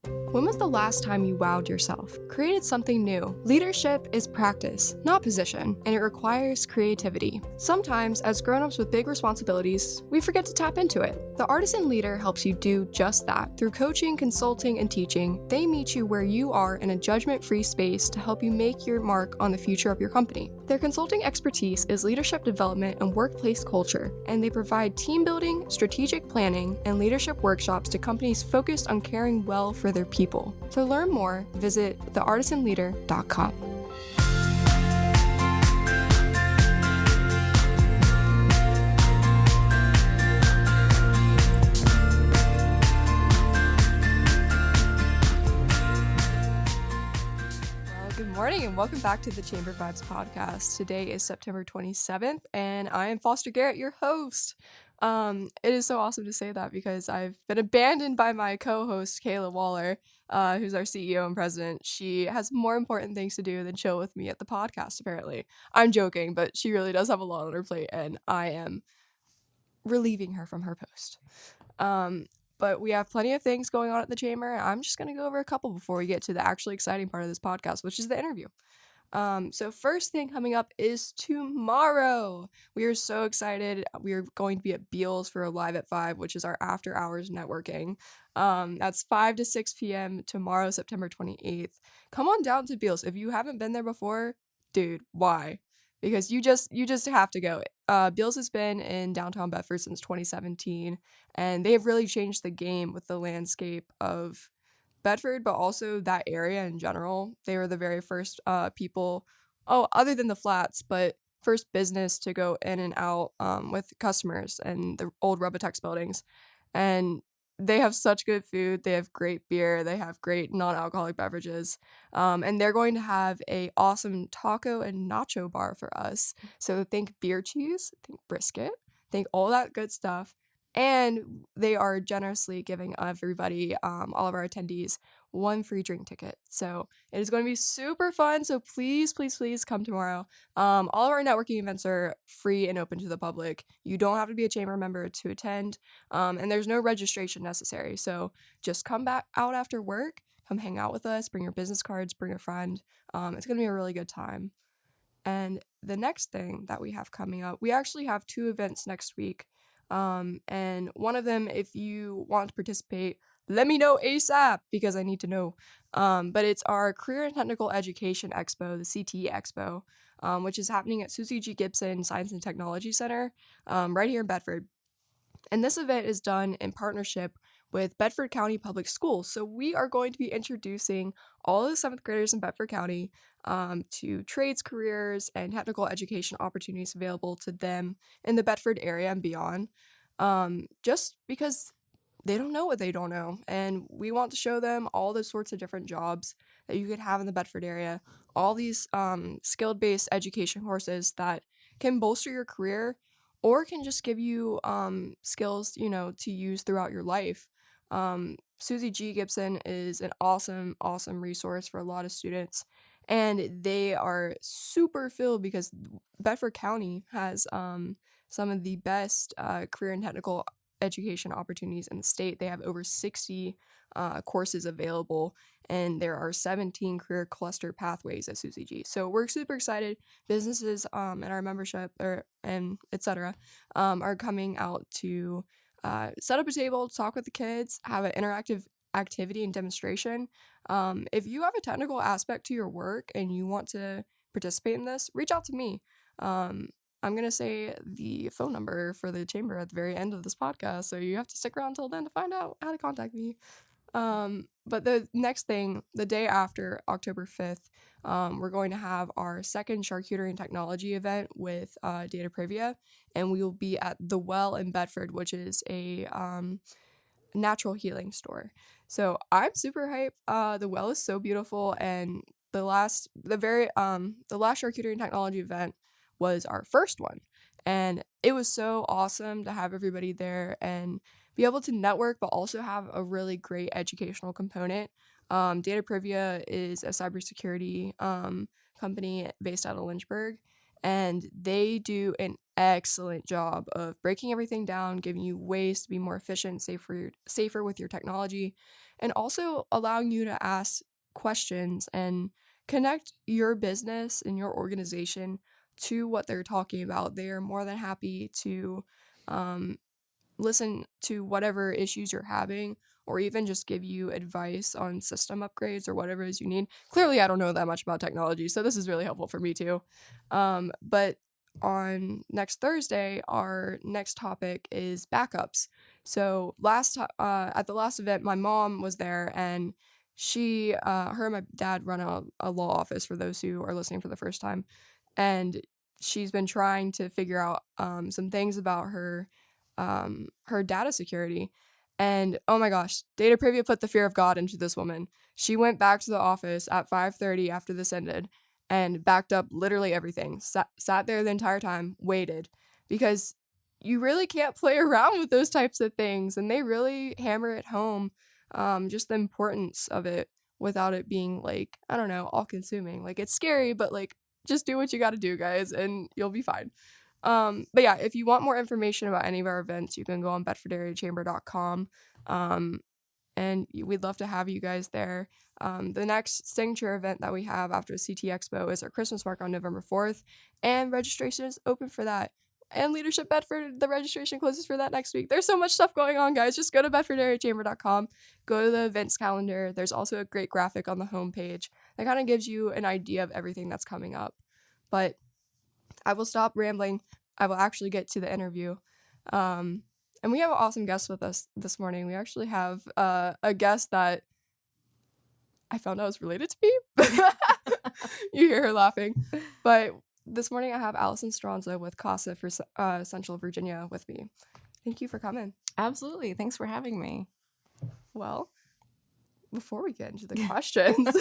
When was the last time you wowed yourself? Created something new? Leadership is practice, not position, and it requires creativity. Sometimes, as grown-ups with big responsibilities, we forget to tap into it. The Artisan Leader helps you do just that. Through coaching, consulting, and teaching, they meet you where you are in a judgment-free space to help you make your mark on the future of your company. Their consulting expertise is leadership development and workplace culture, and they provide team building, strategic planning, and leadership workshops to companies focused on caring well for their people. To learn more, visit theartisanleader.com. Good morning and welcome back to the Chamber Vibes podcast. Today is September 27th and I am Foster Garrett, your host. It is so awesome to say that because I've been abandoned by my co-host Kayla Waller, who's our CEO and president. She has more important things to do than chill with me at the podcast, apparently. I'm joking, but she really does have a lot on her plate and I am relieving her from her post. But we have plenty of things going on at the Chamber. I'm just going to go over a couple before we get to the actually exciting part of this podcast, which is the interview. So first thing coming up is tomorrow. We are so excited. We are going to be at Beals for a Live at 5, which is our after hours networking. That's 5 to 6 p.m. tomorrow, September 28th. Come on down to Beals. If you haven't been there before, dude, why? Because you just have to go. Beals has been in downtown Bedford since 2017, and they have really changed the game with the landscape of Bedford, but also that area in general. They were the very first people, other than the flats, but first business to go in and out with customers and the old Robotex buildings. And they have such good food. They have great beer. They have great non-alcoholic beverages. And they're going to have a awesome taco and nacho bar for us. So think beer cheese, think brisket, think all that good stuff. And they are generously giving everybody, all of our attendees, one free drink ticket. So it is going to be super fun. So please, please, please come tomorrow. All of our networking events are free and open to the public. You don't have to be a chamber member to attend. And there's no registration necessary. So just come back out after work, come hang out with us, bring your business cards, bring a friend. It's going to be a really good time. And the next thing that we have coming up, we actually have 2 events next week. And one of them, if you want to participate, let me know ASAP because I need to know. But it's our Career and Technical Education Expo, the CTE Expo, which is happening at Susie G. Gibson Science and Technology Center, right here in Bedford. And this event is done in partnership with Bedford County Public Schools. So we are going to be introducing all of the 7th graders in Bedford County to trades, careers, and technical education opportunities available to them in the Bedford area and beyond. Just because they don't know what they don't know. And we want to show them all the sorts of different jobs that you could have in the Bedford area, all these skill-based education courses that can bolster your career or can just give you skills, to use throughout your life. Susie G. Gibson is an awesome, awesome resource for a lot of students. And they are super filled because Bedford County has some of the best career and technical education opportunities in the state. They have over 60 courses available, and there are 17 career cluster pathways at Susie G. So we're super excited. Businesses and our membership and etc. Are coming out to set up a table, talk with the kids, have an interactive activity and demonstration. If you have a technical aspect to your work and you want to participate in this, reach out to me. I'm going to say the phone number for the chamber at the very end of this podcast, so you have to stick around until then to find out how to contact me. But the next thing, the day after, October 5th, we're going to have our second charcuterie and technology event with Data Privia, and we will be at The Well in Bedford, which is a natural healing store. So I'm super hyped. The Well is so beautiful, and the last charcuterie and technology event was our first one, and it was so awesome to have everybody there and be able to network, but also have a really great educational component. Data Privia is a cybersecurity company based out of Lynchburg, and they do an excellent job of breaking everything down, giving you ways to be more efficient, safer with your technology, and also allowing you to ask questions and connect your business and your organization to what they're talking about. They are more than happy to um, listen to whatever issues you're having or even just give you advice on system upgrades or whatever it is you need. Clearly, I don't know that much about technology, so this is really helpful for me too. But on next Thursday, our next topic is backups. So at the last event, my mom was there and her and my dad run a law office for those who are listening for the first time. And she's been trying to figure out some things about her data security. And oh my gosh, Data Privia put the fear of God into this woman. She went back to the office at 5:30 after this ended and backed up literally everything. Sat there the entire time, waited because you really can't play around with those types of things, and they really hammer it home, just the importance of it without it being like, I don't know, all consuming. Like it's scary, but like just do what you got to do, guys, and you'll be fine. But yeah, if you want more information about any of our events, you can go on bedfordareachamber.com. And we'd love to have you guys there. The next signature event that we have after the CT Expo is our Christmas market on November 4th, and registration is open for that. And Leadership Bedford, the registration closes for that next week. There's so much stuff going on, guys. Just go to bedfordareachamber.com, go to the events calendar. There's also a great graphic on the homepage that kind of gives you an idea of everything that's coming up. But I will stop rambling. I will actually get to the interview. And we have an awesome guest with us this morning. We actually have a guest that I found out was related to me. You hear her laughing. But this morning I have Allison Stronzo with Casa for Central Virginia with me. Thank you for coming. Absolutely. Thanks for having me. Well, before we get into the questions,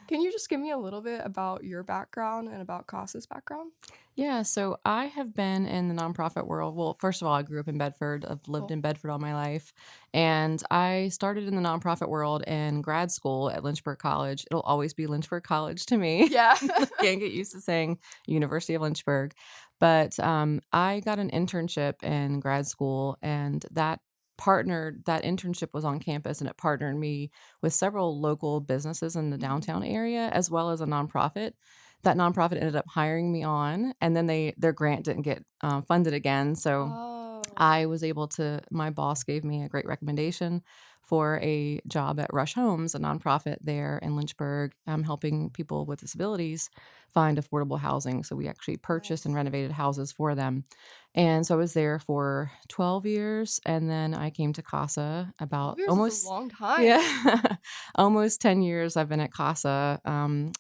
can you just give me a little bit about your background and about Casa's background? Yeah, so I have been in the nonprofit world. Well, first of all, I grew up in Bedford. I've lived in Bedford all my life. And I started in the nonprofit world in grad school at Lynchburg College. It'll always be Lynchburg College to me. Yeah. Can't get used to saying University of Lynchburg. But I got an internship in grad school, and that internship was on campus, and it partnered me with several local businesses in the downtown area, as well as a nonprofit. That nonprofit ended up hiring me on, and then their grant didn't get funded again. So I was able to, my boss gave me a great recommendation for a job at Rush Homes, a nonprofit there in Lynchburg, helping people with disabilities find affordable housing. So we actually purchased and renovated houses for them. And so I was there for 12 years, and then I came to Casa about 12 years almost is a long time. Yeah, almost 10 years I've been at Casa,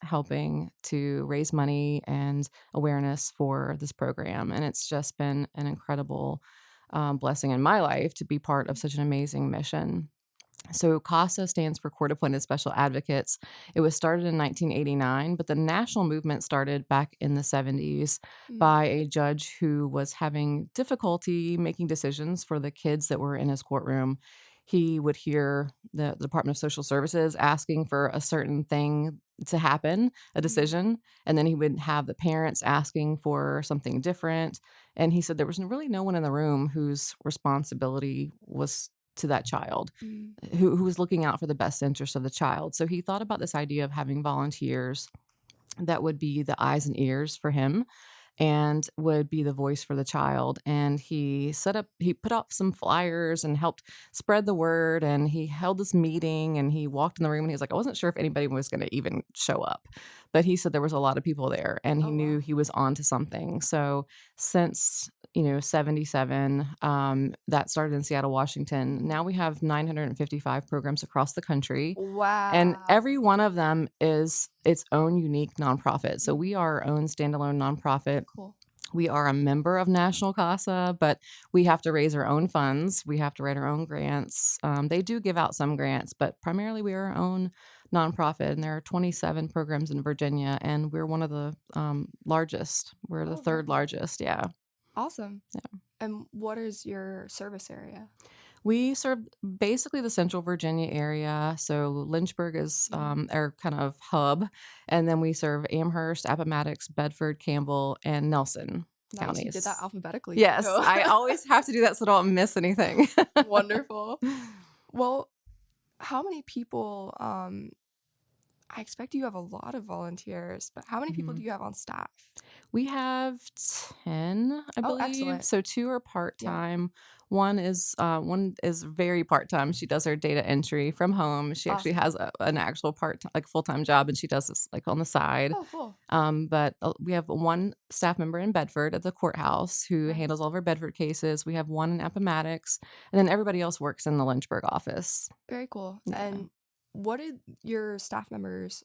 helping to raise money and awareness for this program. And it's just been an incredible blessing in my life to be part of such an amazing mission. So CASA stands for Court Appointed Special Advocates. It was started in 1989, but the national movement started back in the 70s by a judge who was having difficulty making decisions for the kids that were in his courtroom. He would hear the Department of Social Services asking for a certain thing to happen, a decision, and then he would have the parents asking for something different. And he said there was really no one in the room whose responsibility was to that child, who was looking out for the best interest of the child. So he thought about this idea of having volunteers that would be the eyes and ears for him and would be the voice for the child. And he put up some flyers and helped spread the word. And he held this meeting, and he walked in the room, and he was like, I wasn't sure if anybody was going to even show up, but he said there was a lot of people there, and he knew he was onto something. So since 77, that started in Seattle, Washington. Now we have 955 programs across the country. Wow. And every one of them is its own unique nonprofit. So we are our own standalone nonprofit. Cool. We are a member of National CASA, but we have to raise our own funds. We have to write our own grants. They do give out some grants, but primarily we are our own nonprofit. And there are 27 programs in Virginia, and we're one of the largest. We're the third largest. Yeah. Awesome. Yeah. And what is your service area? We serve basically the Central Virginia area. So Lynchburg is our kind of hub. And then we serve Amherst, Appomattox, Bedford, Campbell, and Nelson. Nice, you did that counties. alphabetically Yes, too. I always have to do that so I don't miss anything. Wonderful. Well, how many people, I expect you have a lot of volunteers, but how many people do Mhm. you have on staff? We have 10, I Oh, believe. excellent. So 2 are Yeah. part-time. One is very part-time. She does her data entry from home. She actually Awesome. has an actual like, full-time job, and she does this, like, on the side. Oh, cool. But, we have one staff member in Bedford at the courthouse who handles Nice. all of our Bedford cases. We have one in Appomattox, and then everybody else works in the Lynchburg office. Very cool. Yeah. And what did your staff members,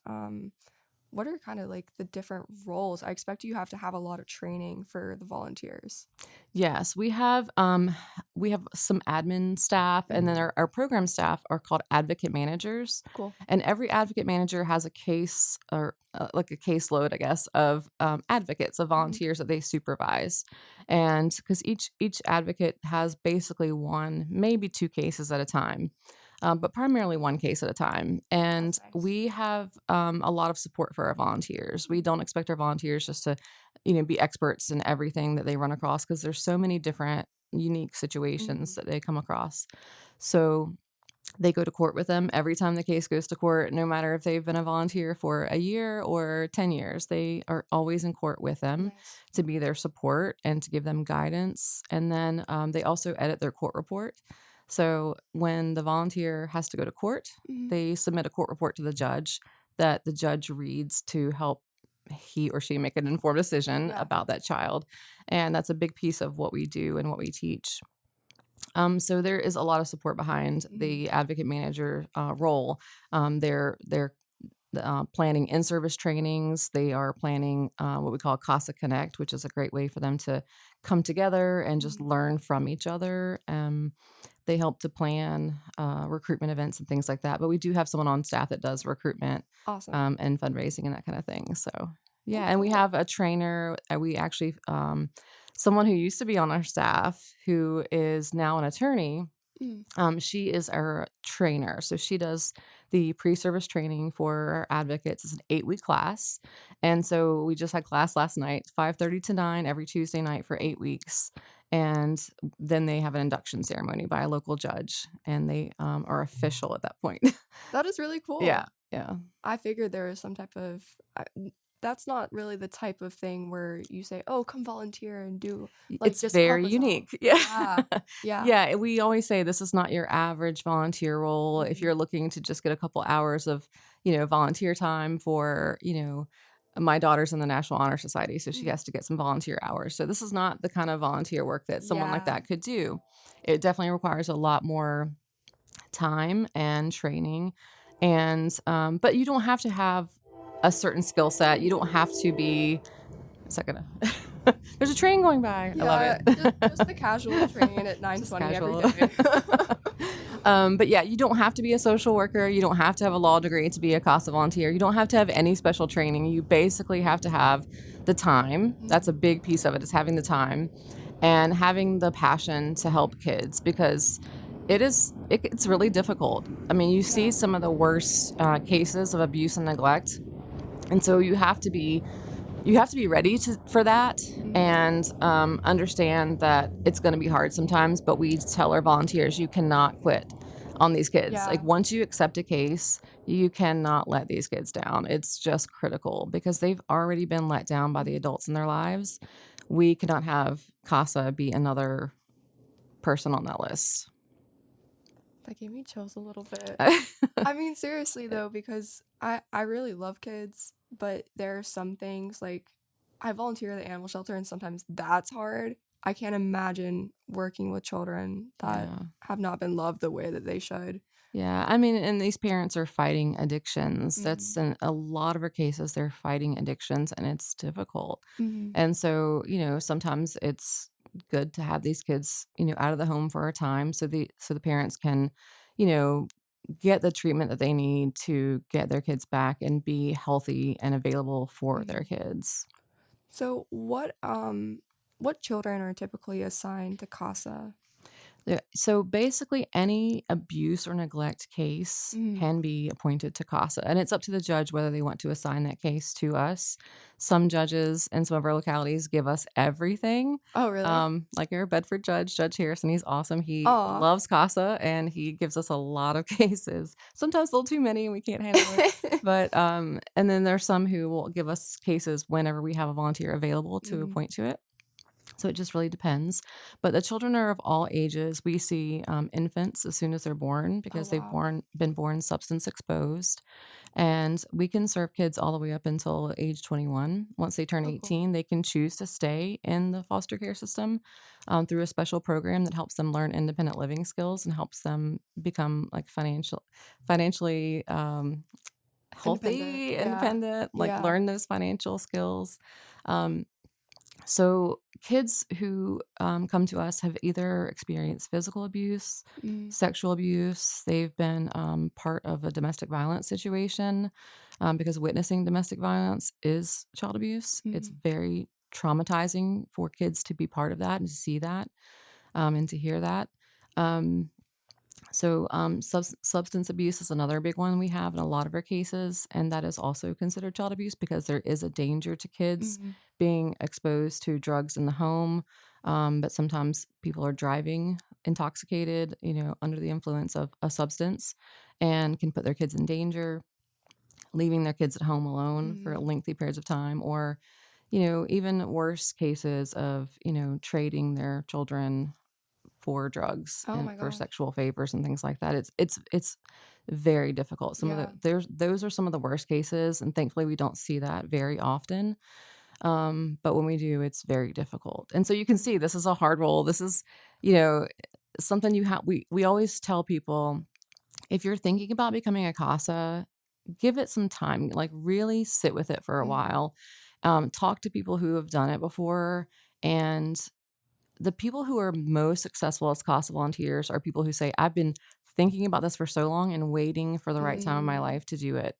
what are kind of like the different roles? I expect you have to have a lot of training for the volunteers. Yes, we have some admin staff, and then Mhm. our program staff are called advocate managers. Cool. And every advocate manager has a case or like a caseload, I guess, of advocates, of Mhm. volunteers that they supervise. And because each advocate has basically one, maybe two cases at a time, but primarily one case at a time. And That's nice. we have a lot of support for our volunteers. We Mhm. don't expect our volunteers just to be experts in everything that they run across because there's so many different unique situations Mhm. that they come across. So they go to court with them every time the case goes to court, no matter if they've been a volunteer for a year or 10 years. They are always in court with them Nice. to be their support and to give them guidance. And then they also edit their court report. So when the volunteer has to go to court, Mhm. they submit a court report to the judge that the judge reads to help he or she make an informed decision Yeah. about that child. And that's a big piece of what we do and what we teach. So there is a lot of support behind Mhm. the advocate manager role. They're planning in-service trainings. They are planning what we call Casa Connect, which is a great way for them to come together and just Mhm. learn from each other. They help to plan recruitment events and things like that. But we do have someone on staff that does recruitment Awesome. and fundraising and that kind of thing. So yeah, Oh, and we cool. have a trainer. We actually someone who used to be on our staff who is now an attorney. Mm. She is our trainer. So she does the pre-service training for our advocates. It's an 8-week class. And so we just had class last night, 5:30 to 9 every Tuesday night for 8 weeks. And then they have an induction ceremony by a local judge, and they are official at that point. That is really Yeah, cool. yeah. I figured there was some type of that's not really the type of thing where you say, "Oh, come volunteer and do like It's just help very us out." unique. Yeah. Yeah. Yeah. Yeah, we always say this is not your average volunteer role. If Mhm. you're looking to just get a couple hours of, volunteer time for, my daughter's in the National Honor Society, so she Mhm. has to get some volunteer hours. So this is not the kind of volunteer work that someone like Yeah. that could do. It definitely requires a lot more time and training. And but you don't have to have a certain skill set. You don't have to be is that gonna there's a train going by. I love it. Yeah, just the casual train at Just 9:20 every casual. day. But yeah, you don't have to be a social worker. You don't have to have a law degree to be a CASA volunteer. You don't have to have any special training. You basically have to have the time. That's a Mhm. big piece of it, is having the time and having the passion to help kids because it's really difficult. I mean, you see Yeah. some of the worst cases of abuse and neglect, and so you have to be ready for that Mhm. and understand that it's going to be hard sometimes. But we tell our volunteers, you cannot quit on these kids. Like Yeah. once you accept a case, you cannot let these kids down. It's just critical because they've already been let down by the Mhm. adults in their lives. We cannot have Casa be another person on that list. That gave me chills a little bit. I mean, seriously though, because I really love kids, but there are some things like I volunteer at the animal shelter and sometimes that's hard. I can't imagine working with children that Yeah. have not been loved the way that they should. Yeah, I mean, and these parents are fighting addictions. That's Mhm. in a lot of our cases, they're fighting addictions and it's difficult. Mhm. And so, sometimes it's good to have these kids, out of the home for a time so the parents can, you know, get the treatment that they need to get their kids back and be healthy and available for their Mhm. kids. So what children are typically assigned to CASA? Yeah, so basically, any abuse or neglect case Mhm. can be appointed to Casa, and it's up to the judge whether they want to assign that case to us. Some judges in some of our localities give us everything. Oh, really? Like our Bedford judge, Judge Harrison, he's awesome. He Aw. loves Casa and he gives us a lot of cases. Sometimes a little too many and we can't handle it. But and then there's some who will give us cases whenever we have a volunteer available to Mhm. appoint to it. So it just really depends. But the children are of all ages. We see infants as soon as they're born Oh, because wow. been born substance exposed. And we can serve kids all the way up until age 21. Once they turn Oh, cool. 18, they can choose to stay in the foster care system through a special program that helps them learn independent living skills and helps them become like financially Independent. healthy, Yeah. independent, like Yeah. learn those financial skills. Um, so, kids who come to us have either experienced physical abuse, Mhm. sexual abuse, they've been part of a domestic violence situation because witnessing domestic violence is child abuse. It's Mhm. very traumatizing for kids to be part of that and to see that and to hear that. Um, substance abuse is another big one we have in a lot of our cases, and that is also considered child abuse because there is a danger to kids Mhm. being exposed to drugs in the home. But sometimes people are driving intoxicated, under the influence of a substance and can put their kids in danger, leaving their kids at home alone for Mhm. lengthy periods of time, or, even worse cases of, trading their children for drugs Oh and my for gosh. sexual favors and things like that. It's very difficult. Some of the Yeah. there's those are some of the worst cases, and thankfully we don't see that very often. But when we do, it's very difficult. And so you can see this is a hard role. This is, you know, something you have. We always tell people if you're thinking about becoming a CASA, give it some time. Like really sit with it for a Mhm. while. Talk to people who have done it before, and the people who are most successful as CASA volunteers are people who say, I've been thinking about this for so long and waiting for the right time in my Mm. life to do it.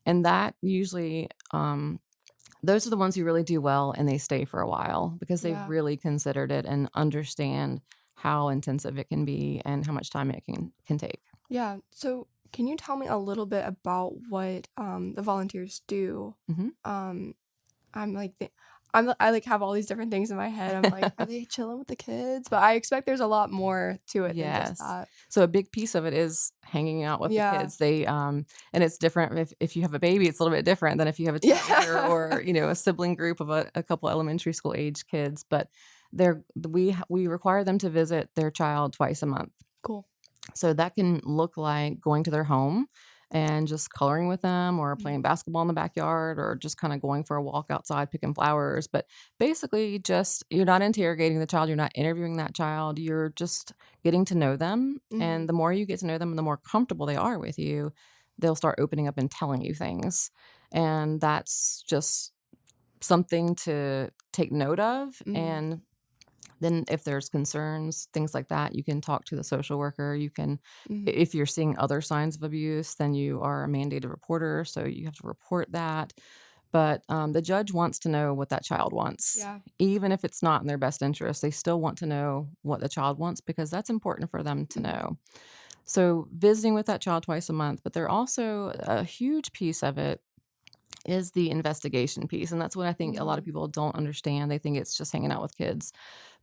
And that usually, those are the ones who really do well and they stay for a while because they've Yeah. really considered it and understand how intensive it can be and how much time it can take. Yeah. So, can you tell me a little bit about what the volunteers do? Hmm. Um, I'm like, I like have all these different things in my head. I'm like, are they chilling with the kids? But I expect there's a lot more to it than just Yes. that. So a big piece of it is hanging out with the Yeah. kids. And it's different if you have a baby, it's a little bit different than if you have a teenager Yeah. or, a sibling group of a couple elementary school age kids. But we require them to visit their child twice a month. Cool. So that can look like going to their home and just coloring with them or playing Mhm. basketball in the backyard or just kind of going for a walk outside picking flowers. But basically, just you're not interrogating the child, you're not interviewing that child, you're just getting to know them. And Mhm. the more you get to know them and the more comfortable they are with you, they'll start opening up and telling you things. And that's just something to take note of. Mhm. And then if there's concerns, things like that, you can talk to the social worker. Mhm. If you're seeing other signs of abuse, then you are a mandated reporter, so you have to report that. But the judge wants to know what that child wants. Yeah. Even if it's not in their best interest, they still want to know what the child wants because that's important for them to Mhm. know. So visiting with that child twice a month, but they're also a huge piece of it is the investigation piece. And that's what I think a lot of Mhm. people don't understand. They think it's just hanging out with kids,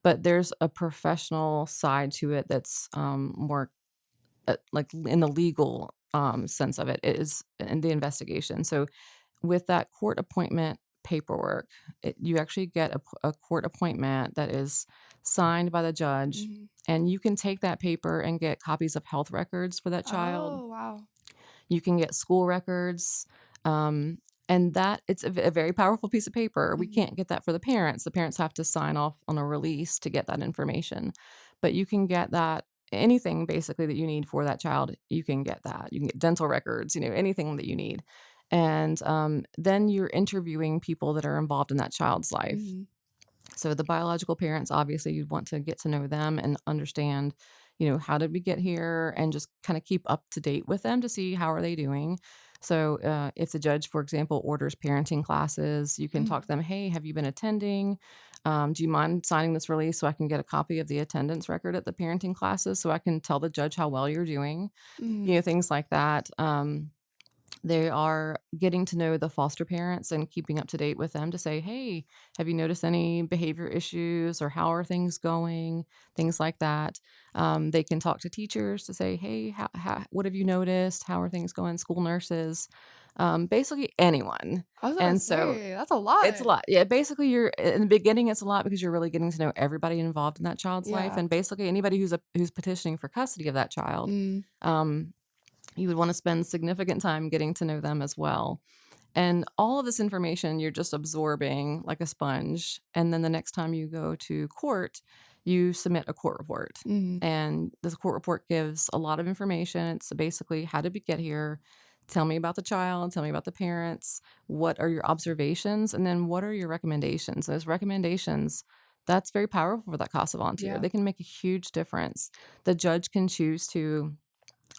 but there's a professional side to it that's more like in the legal sense of it is in the investigation. So with that court appointment paperwork, you actually get a court appointment that is signed by the judge. Mhm. And you can take that paper and get copies of health records for that child. Oh, wow. You can get school records. Um, and that it's a very powerful piece of paper. We Mhm. can't get that for the parents. The parents have to sign off on a release to get that information. But you can get that anything basically that you need for that child, you can get that. You can get dental records, anything that you need. And then you're interviewing people that are involved in that child's life. Mhm. So the biological parents, obviously, you'd want to get to know them and understand, how did we get here, and just kind of keep up to date with them to see how are they doing. So if the judge, for example, orders parenting classes, you can talk to Mhm. them. Hey, have you been attending? Do you mind signing this release so I can get a copy of the attendance record at the parenting classes so I can tell the judge how well you're doing? Mhm. Things like that. They are getting to know the foster parents and keeping up to date with them to say, hey, have you noticed any behavior issues, or how are things going? Things like that. They can talk to teachers to say, hey, what have you noticed? How are things going? School nurses, basically anyone. I was gonna And so say, that's a lot. it's a lot. Yeah, basically, you're in the beginning, it's a lot because you're really getting to know everybody involved in that child's life, Yeah. and basically anybody who's petitioning for custody of that child. Mm. Um, you would want to spend significant time getting to know them as well. And all of this information you're just absorbing like a sponge. And then the next time you go to court, you submit a court report. Mhm. And this court report gives a lot of information. It's basically, how did we get here? Tell me about the child. Tell me about the parents. What are your observations? And then what are your recommendations? Those recommendations, that's very powerful for that CASA volunteer. Yeah. They can make a huge difference. The judge can choose to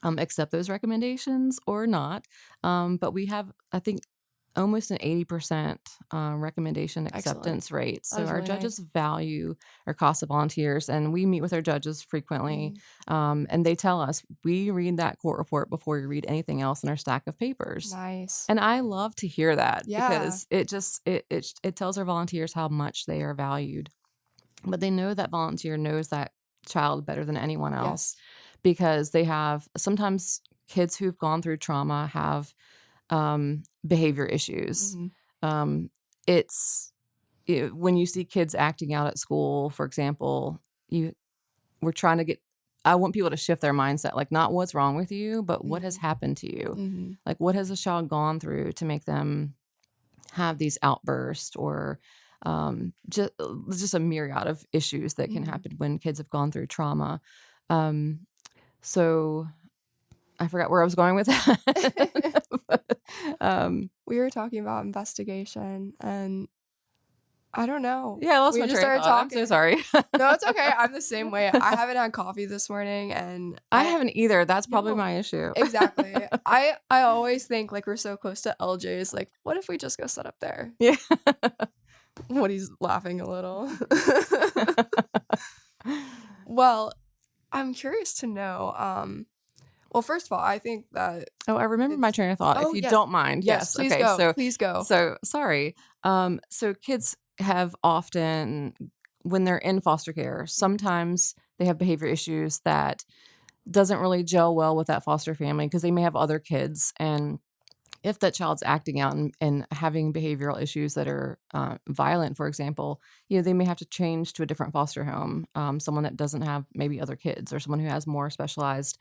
accept those recommendations or not. But we have, I think, almost an 80% recommendation Excellent. acceptance rate. That So is our really judges nice. value our CASA volunteers, and we meet with our judges frequently. Mhm. And they tell us, we read that court report before we read anything else in our stack of papers. Nice. And I love to hear that Yeah. because it tells our volunteers how much they are valued. But they know that volunteer knows that child better than anyone else, Yes. because they have sometimes kids who've gone through trauma have behavior issues. Mhm. Um, it's when you see kids acting out at school, for example, you we're trying to get. I want people to shift their mindset, like not what's wrong with you, but what has Mhm. happened to you. Mhm. Like, what has a child gone through to make them have these outbursts, or just a myriad of issues that can Mhm. happen when kids have gone through trauma. Um, so I forgot where I was going with that. But, We were talking about investigation, and I don't know. yeah, I lost We my just train of started thought. I'm so talking. sorry. No, it's okay. I'm the same way. I haven't had coffee this morning, and I haven't either. That's probably no, my issue. exactly. I always think like we're so close to LJ's. Like, what if we just go sit up there? Yeah. What he's laughing a little. Well, I'm curious to know. Well, first of all, I think that Oh, I remember my it's. train of thought, if Oh you yes, don't mind. yes. Yes. Please Okay. go. So, Please go. so sorry. So kids have often, when they're in foster care, Mhm. sometimes they have behavior issues that doesn't really gel well with that foster family because they may have other kids. And if that child's acting out and having behavioral issues that are violent, for example, they may have to change to a different foster home, someone that doesn't have maybe other kids, or someone who has more specialized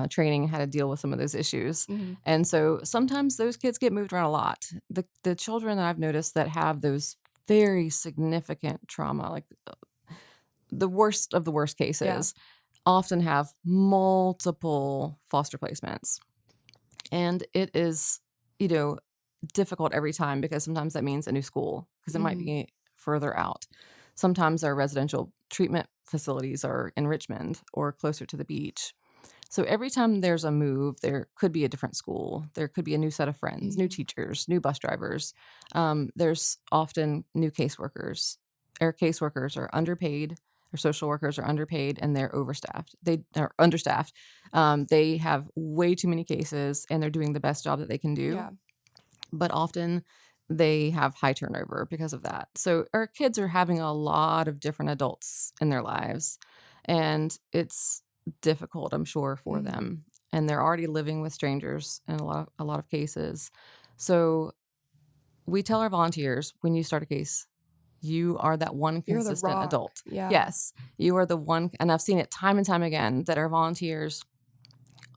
training how to deal with some of those issues. Mhm. And so sometimes those kids get moved around a lot. The children that I've noticed that have those very significant trauma, like the worst of the worst Yeah. cases, often have multiple foster placements. And it is, you know, difficult every time, because sometimes that means a new school because it might Mhm. be further out. Sometimes our residential treatment facilities are in Richmond or closer to the beach. So every time there's a move, there could be a different school. There could be a new set of friends, new Mhm. teachers, new bus drivers. There's often new caseworkers. Our caseworkers are underpaid. Our social workers are underpaid, and they're overstaffed. They are understaffed. They have way too many cases, and they're doing the best job that they can do, Yeah. but often they have high turnover because of that. So our kids are having a lot of different adults in their lives, and it's difficult, I'm sure, for Mhm. them. And they're already living with strangers in a lot of cases. So we tell our volunteers, when you start a case, you are that one You're the consistent rock. adult. Yeah. Yes, you are the one, and I've seen it time and time again that our volunteers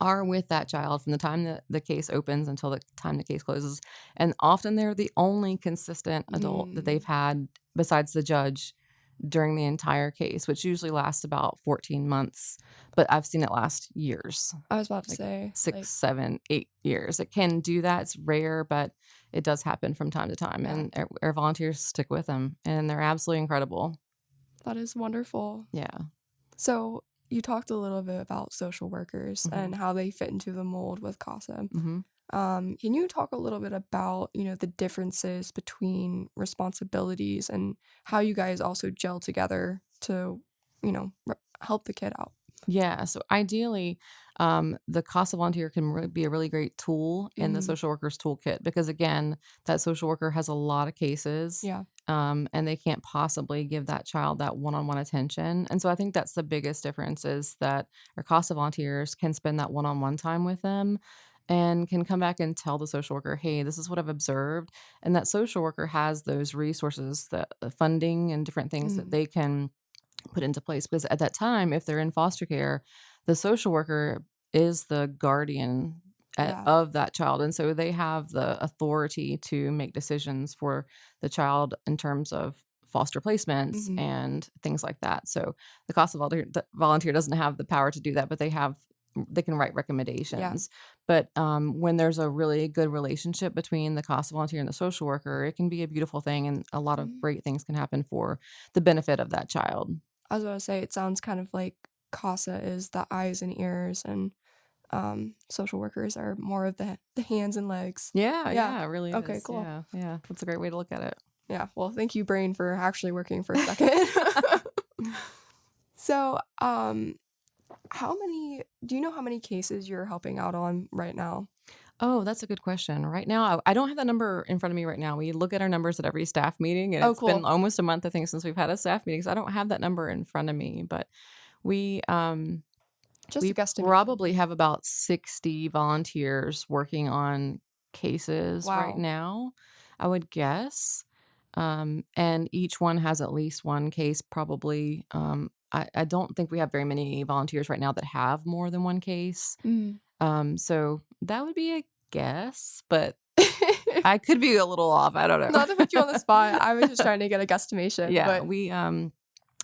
are with that child from the time that the case opens until the time the case closes. And often they're the only consistent adult that they've Mm. had besides the judge during the entire case, which usually lasts about 14 months. But I've seen it last years, I was about to like say, six, like, 7, 8 years. It can do that. It's rare, but it does happen from time to time. yeah, And our volunteers stick with them, and they're absolutely incredible. that is wonderful. Yeah. So, you talked a little bit about social workers and Mhm. how they fit into the mold with Casa. Mhm. Can you talk a little bit about, the differences between responsibilities and how you guys also gel together to, help the kid out? Yeah, so ideally, the CASA volunteer can be a really great tool in the Mhm. social worker's toolkit because, again, that social worker has a lot of cases, Yeah. and they can't possibly give that child that one-on-one attention. And so I think that's the biggest difference is that our CASA volunteers can spend that one-on-one time with them and can come back and tell the social worker, hey, this is what I've observed. And that social worker has those resources, the funding and different things that Mhm. they can put into place because at that time if they're in foster care the social worker is the guardian Yeah. of that child and so they have the authority to make decisions for the child in terms of foster placements Mhm. and things like that so the cost of volunteer doesn't have the power to do that but they can write Yeah. recommendations but when there's a really good relationship between the cost volunteer and the social worker it can be a beautiful thing and a lot of Mhm. great things can happen for the benefit of that child. I was gonna say it sounds kind of like Casa is the eyes and ears, and social workers are more of the hands and legs. Yeah, Yeah. yeah, it really Okay, is. cool. Yeah, yeah. That's a great way to look at it. Yeah. Well, thank you, brain, for actually working for a second. So, how many do you know how many cases you're helping out on right now? Oh, that's a good question. Right now, I don't have that number in front of me right now. We look at our numbers at every staff meeting, and Oh, it's been cool. almost a month, I think, since we've had a staff meeting. So I don't have that number in front of me, but we Just a we guesstimation. probably have about 60 volunteers working on cases right Wow. now, I would guess. And each one has at least one case, probably. I don't think we have very many volunteers right now that have more than one case. Mm. So that would be a guess, but I could be a little off. I don't Not to put you on the know. spot, I was just trying to get a guesstimation, Yeah, but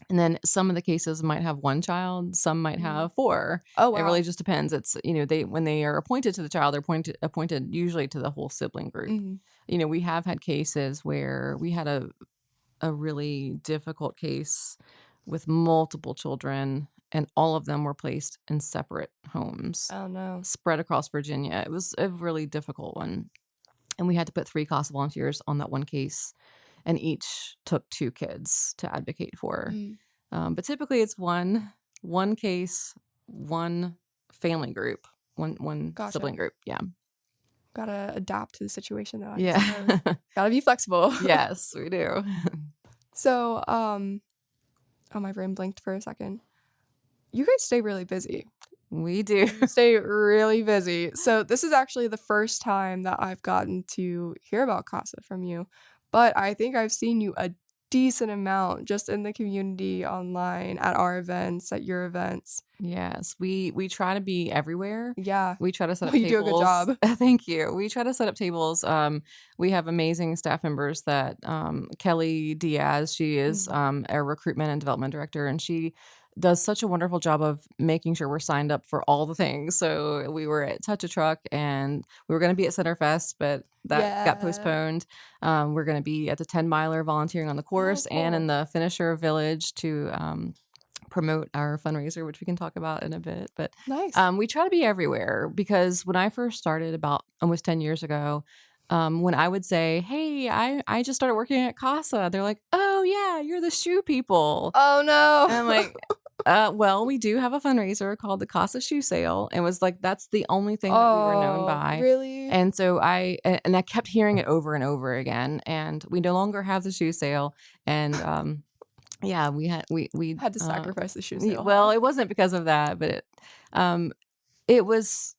and then some of the cases might have one child, some might mhm. have four. Oh, It really wow. just depends. It's, they when they are appointed to the child, they're appointed usually to the whole sibling group. Mhm. We have had cases where we had a really difficult case with multiple children, and all of them were placed in separate homes Oh, no. spread across Virginia. It was a really difficult one. And we had to put 3 CASA volunteers on that one case, and each took 2 kids to advocate for. Mm. But typically it's one case, one family group, one Gotcha. sibling group. Yeah. Gotta adapt to the situation, though, I Yeah. suppose. Gotta be flexible. Yes, we do. So, oh, my brain blinked for a second. You guys stay really busy. We do. You stay really busy. So this is actually the first time that I've gotten to hear about Casa from you, but I think I've seen you a decent amount just in the community online, at our events, at your events. Yes, we try to be everywhere. Yeah. We try to set Well, up you do a good tables. job. Thank you. We try to set up tables. We have amazing staff members that Kelly Diaz, she is Mhm. our recruitment and development director, and she does such a wonderful job of making sure we're signed up for all the things. So we were at Touch a Truck and we were going to be at Center Fest, but that got Yeah. postponed. We're going to be at the 10 miler volunteering on the Oh, course and in cool. the finisher village to promote our fundraiser, which we can talk about in a bit. But Nice. we try to be everywhere because when I first started about almost 10 years ago, when I would say, hey, I just started working at Casa, they're like, oh, yeah, you're the shoe people. Oh, And I'm no. like, well, we do have a fundraiser called the Casa Shoe Sale. And it was like, that's the only thing that we were known Oh, by. really? And so I kept hearing it over and over again. And we no longer have the shoe sale. And yeah, we Had to sacrifice the shoe sale, well, huh? it wasn't because of that, but um, it was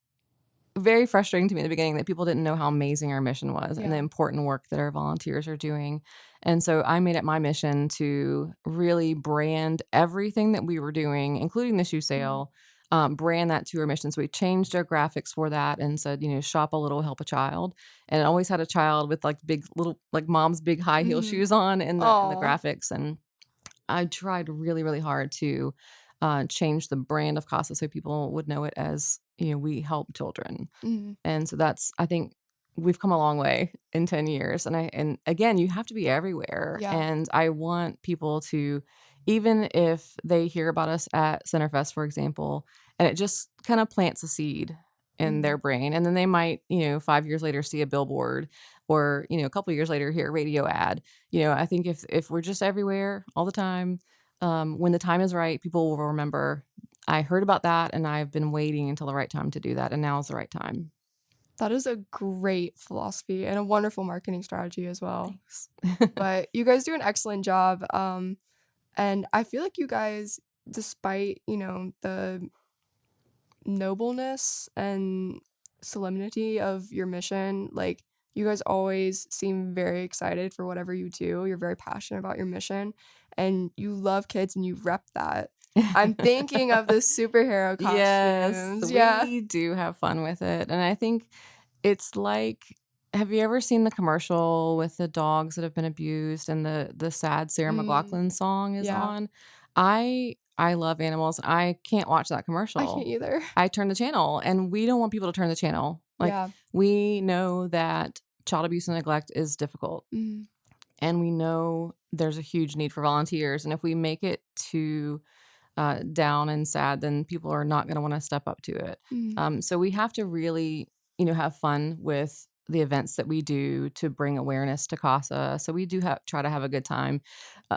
very frustrating to me in the beginning that people didn't know how amazing our mission was and the Yeah. important work that our volunteers are doing. And so I made it my mission to really brand everything that we were doing, including the shoe Mhm. sale, brand that to our mission. So we changed our graphics for that and said, shop a little, help a child. And it always had a child with like big little, like mom's big high heel Mhm. shoes on in the Aw. graphics. And I tried really, really hard to change the brand of Casa so people would know it as, we help children. Mhm. And so I think we've come a long way in 10 years. And again, you have to be everywhere. Yeah. And I want people to even if they hear about us at Centerfest, for example, and it just kind of plants a seed in Mhm. their brain. And then they might, 5 years later see a billboard or, a couple years later hear a radio ad. I think if we're just everywhere all the time, when the time is right, people will remember I heard about that and I've been waiting until the right time to do that. And now is the right time. That is a great philosophy and a wonderful marketing strategy as well. Thanks. But you guys do an excellent job, and I feel like you guys, despite, the nobleness and solemnity of your mission, like, you guys always seem very excited for whatever you do. You're very passionate about your mission, and you love kids and you rep that. I'm thinking of the superhero Yes, costumes. Yeah. we do have fun with it, and I think it's like have you ever seen the commercial with the dogs that have been abused and the sad Sarah Mm, McLachlan song is yeah. on? I love animals, I can't watch that I can't commercial. either. I turn the channel, and we don't want people to turn the channel. Like, Yeah. we know that child abuse and neglect is difficult, Mhm. and we know there's a huge need for volunteers, and if we make it too down and sad, then people are not going to want to step up to it. Mhm. So we have to really, have fun with the events that we do to bring awareness to Casa. So we do try to have a good time.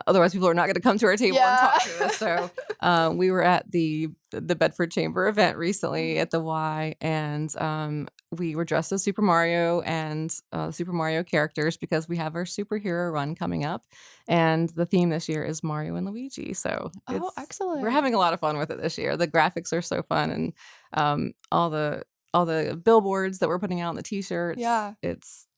Otherwise, people are not going to come to our table and Yeah. talk to us. So we were at the Bedford Chamber event recently Mhm. at the Y, and we were dressed as Super Mario and Super Mario characters because we have our superhero run coming up, and the theme this year is Mario and Luigi. So Oh, we're excellent. having a lot of fun with it this year. The graphics are so fun, and all the billboards that we're putting out, and the T-shirts. Yeah.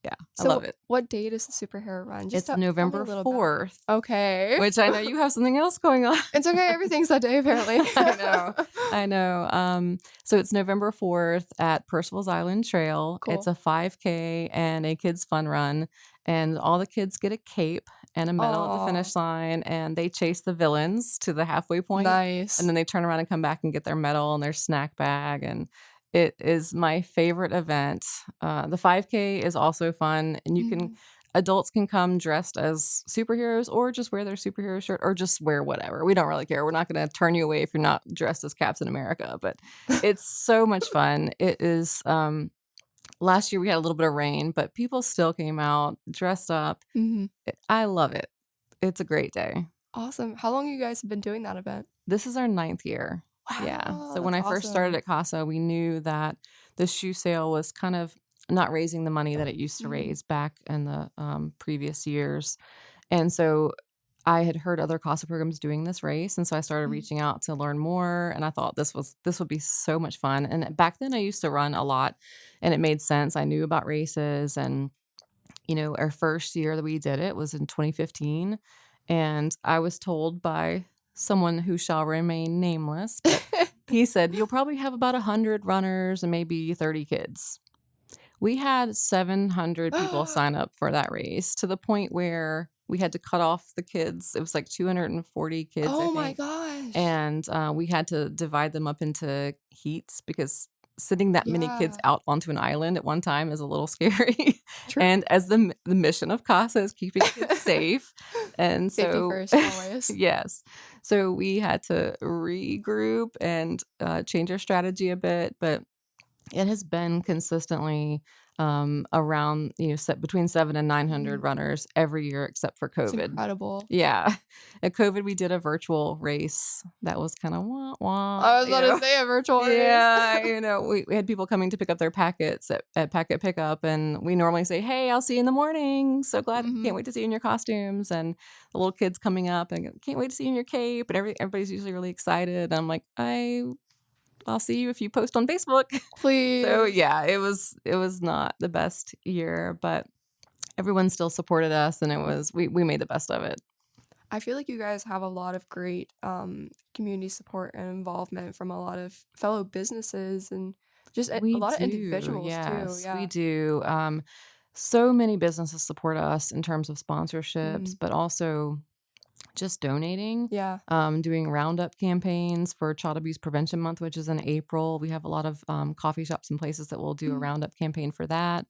Yeah, I love So, it. what date is the superhero run? Just It's tell me a November little about it. 4th, Okay. which I know you have something else going on. It's okay, everything's that day apparently. I know, I know. So it's November 4th at Percival's Island Trail. It's Cool. a 5K and a kids fun run, and all the kids get a cape and a medal at the Oh, finish line, and they chase the villains to the halfway point, and nice. then they turn around and come back and get their medal and their snack bag, and it is my favorite event. The 5K is also fun, and Mhm. adults can come dressed as superheroes or just wear their superhero shirt or just wear whatever. We don't really care. We're not going to turn you away if you're not dressed as Captain America, but it's so much fun. It is last year we had a little bit of rain, but people still came out dressed up. Mhm. I love it. It's a great day. Awesome. How long you guys have been doing that event? This is our ninth year. Yeah. Wow, So when that's I first started awesome. at Casa, we knew that the shoe sale was kind of not raising the money that it used to Mhm. raise back in the previous years. And so I had heard other Casa programs doing this race, and so I started Mhm. reaching out to learn more, and I thought this would be so much fun. And back then I used to run a lot, and it made sense. I knew about races, and our first year that we did it was in 2015, and I was told by someone who shall remain nameless, but he said you'll probably have about 100 runners and maybe 30 kids. We had 700 people sign up for that race to the point where we had to cut off the kids. It was like 240 kids, I Oh my think, gosh. and, we had to divide them up into heats because sending that many kids Yeah. out onto an island at one time is a little scary, True. and as the mission of CASA is keeping kids safe, and Safety so first, always. yes. So we had to regroup and, change our strategy a bit, but it has been consistently, around, set between 7 and 900 Mhm. runners every year except for It's COVID. incredible. Yeah. At COVID, we did a virtual race that was kinda wah, I wah, was about to say a virtual race. Yeah, we had people coming to pick up their packets at packet pickup, and we normally say, "Hey, I'll see you in the morning. So glad can't Mhm. wait to see you in your costumes," and the little kids coming up and go, "Can't wait to see you in your cape," and everybody's usually really excited. I'm like, I'll see you if you post on Facebook." So, Please. yeah, it was not the best year, but everyone still supported us, and we made the best of it. I feel like you guys have a lot of great, community support and involvement from a lot of fellow businesses and just a We lot of do, individuals too, yes, we yeah. do. So many businesses support us in terms of sponsorships, Mhm. but also just donating, Yeah. doing roundup campaigns for Child Abuse Prevention Month, which is in April. We have a lot of coffee shops and places that will do a Mhm. roundup campaign for that.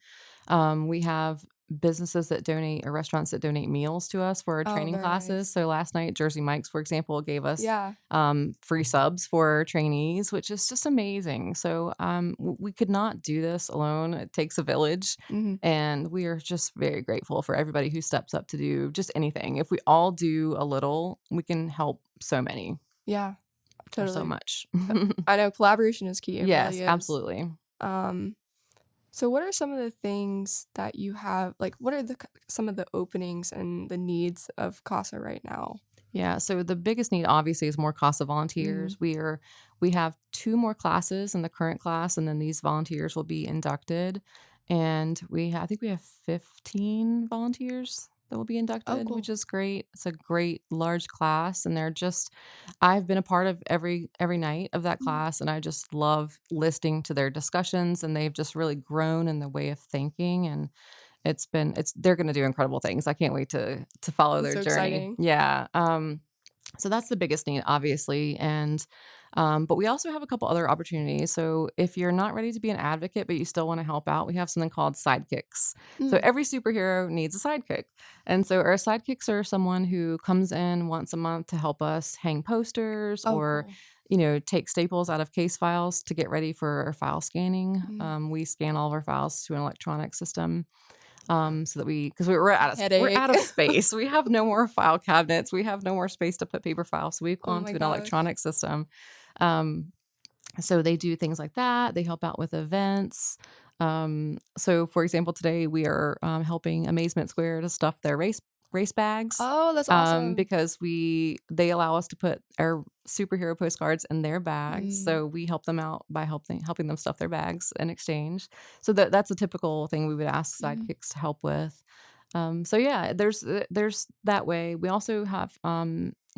We have businesses that donate or restaurants that donate meals to us for our Oh, training very classes. nice. So last night, Jersey Mike's, for example, gave us Yeah. free subs for trainees, which is just amazing. So we could not do this alone. It takes a village. Mhm. And we are just very grateful for everybody who steps up to do just anything. If we all do a little, we can help so many Yeah, or so totally. much. I know collaboration is key, it Yes, really is. absolutely. Um, so what are some of the things that you have like, what are some of the openings and the needs of Casa right now? Yeah, so the biggest need obviously is more Casa Mhm. volunteers. We have 2 more classes in the current class, and then these volunteers will be inducted. And I think we have 15 volunteers that will be Oh, inducted, cool. which is great. It's a great large class, and they're just I've been a part of every night of that Mm. class, and I just love listening to their discussions, and they've just really grown in the way of thinking, and it's they're gonna do incredible things. I can't wait to follow That's their so journey. exciting. Yeah, so that's the biggest need, obviously, and but we also have a couple other opportunities. So if you're not ready to be an advocate, but you still want to help out, we have something called sidekicks. So Mm. every superhero needs a sidekick, and so our sidekicks are someone who comes in once a month to help us hang posters Oh, or cool. take staples out of case files to get ready for our file scanning. Mm. We scan all of our files to an electronic system so that because we're Headache. out of space. We have no more file cabinets. We have no more space to put paper files. So we've Oh gone my to an gosh. electronic system. Um, so they do things like that. They help out with events. So for example, today we are helping Amazement Square to stuff their race bags Oh, that's awesome. because they allow us to put our superhero postcards in their bags. Mm. So we help them out by helping them stuff their bags in exchange. So that's a typical thing we would ask Mhm. sidekicks to help with. So yeah, there's that way. We also have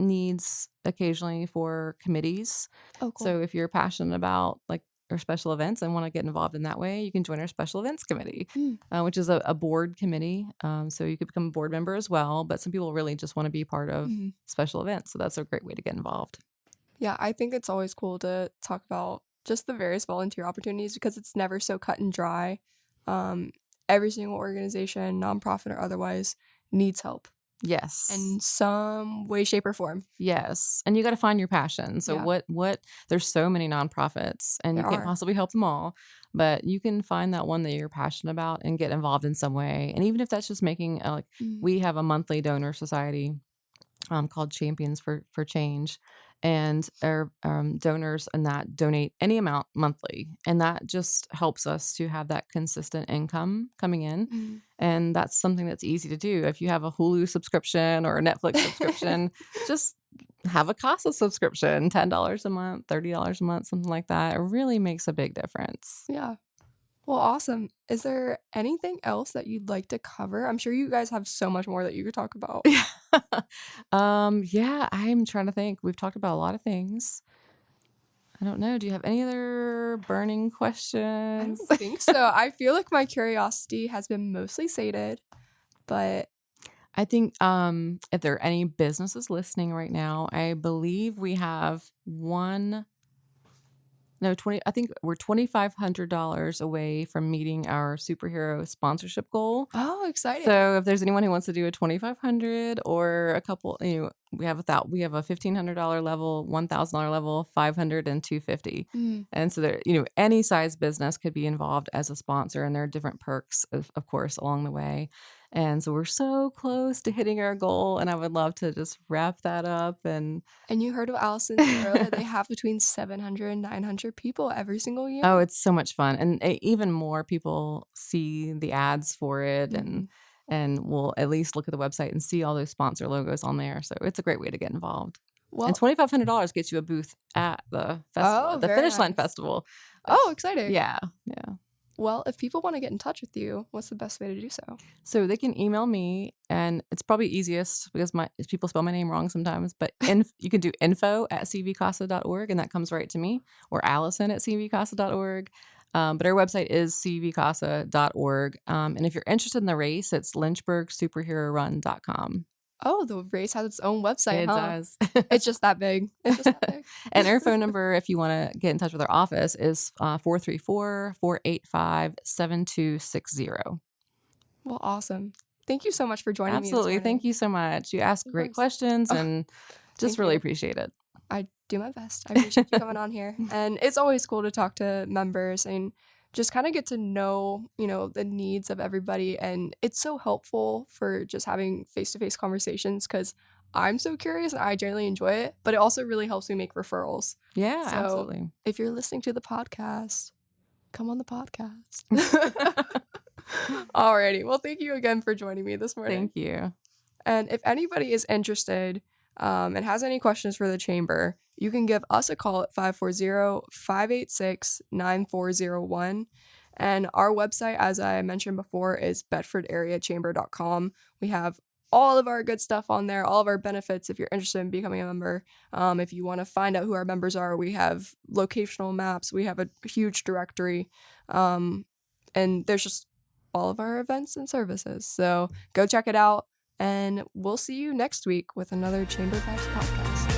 needs occasionally for committees. Oh, cool. So if you're passionate about like our special events and want to get involved in that way, you can join our special events committee, Mm. which is a board committee. So you could become a board member as well. But some people really just want to be part of Mhm. special events. So that's a great way to get involved. Yeah, I think it's always cool to talk about just the various volunteer opportunities because it's never so cut and dry. Um, every single organization, nonprofit or otherwise, needs help Yes. in some way, shape, or form. Yes, and you gotta find your passion. So Yeah, what there's so many nonprofits, and you there can't are. possibly help them all, but you can find that one that you're passionate about and get involved in some way, and even if that's just making, Mm. we have a monthly donor society called Champions for Change, and our donors and that donate any amount monthly, and that just helps us to have that consistent income coming in, Mm. and that's something that's easy to do. If you have a Hulu subscription or a Netflix subscription, just have a Casa subscription, $10 a month, $30 a month, something like that. It really makes a big difference. Yeah. Well, awesome. Is there anything else that you'd like to cover? I'm sure you guys have so much more that you could talk about. Yeah. Yeah, I'm trying to think. We've talked about a lot of things. I don't know. Do you have any other burning I questions? don't think so. I feel like my curiosity has been mostly sated, but I think if there are any businesses listening right now, I believe we have one no 20 I think we're $2,500 away from meeting our superhero sponsorship goal. oh, exciting. So if there's anyone who wants to do a 2,500 or a couple, we have a $1,500 level, $1,000 level, 500 and 250. Mm. And so there, any size business could be involved as a sponsor, and there are different perks, of course, along the way. And so we're so close to hitting our goal, and I would love to just wrap that up and And you heard what Allison said earlier, they have between 700 and 900 people every single oh, year. it's so much fun, and even more people see the ads for it, and Mhm. will at least look at the website and see all those sponsor logos on there. So it's a great way to get involved. And Well, $2,500 gets you a booth at the festival, oh, at the very Finish Line nice. Festival. Oh, Which, exciting. yeah, yeah. Well, if people want to get in touch with you, what's the best way to do so? So they can email me, and it's probably easiest because people spell my name wrong sometimes. But you can do info@cvcasa.org, and that comes right to me, or Allison@cvcasa.org. But our website is cvcasa.org. And if you're interested in the race, it's lynchburgsuperherorun.com. Oh, the race has its own website, It huh? does. It's just that big. It's just that big. And our phone number, if you want to get in touch with our office, is 434 485 7260. Well, awesome. Thank you so much for joining me this Absolutely. Thank morning. you so much. You asked Of great course. questions Oh, and just thank really you. appreciate it. I do my best. I appreciate you coming on here. And it's always cool to talk to members and just kind of get to know, the needs of everybody. And it's so helpful for just having face to face conversations because I'm so curious and I generally enjoy it, but it also really helps me make referrals. Yeah, So absolutely. if you're listening to the podcast, come on the podcast. Alrighty. Well, thank you again for joining me this morning. Thank you. And if anybody is interested and has any questions for the chamber, you can give us a call at 540-586-9401. And our website, as I mentioned before, is bedfordareachamber.com. We have all of our good stuff on there, all of our benefits if you're interested in becoming a member. If you want to find out who our members are, we have locational maps, we have a huge directory, and there's just all of our events and services. So go check it out. And we'll see you next week with another Chamber Vibes podcast.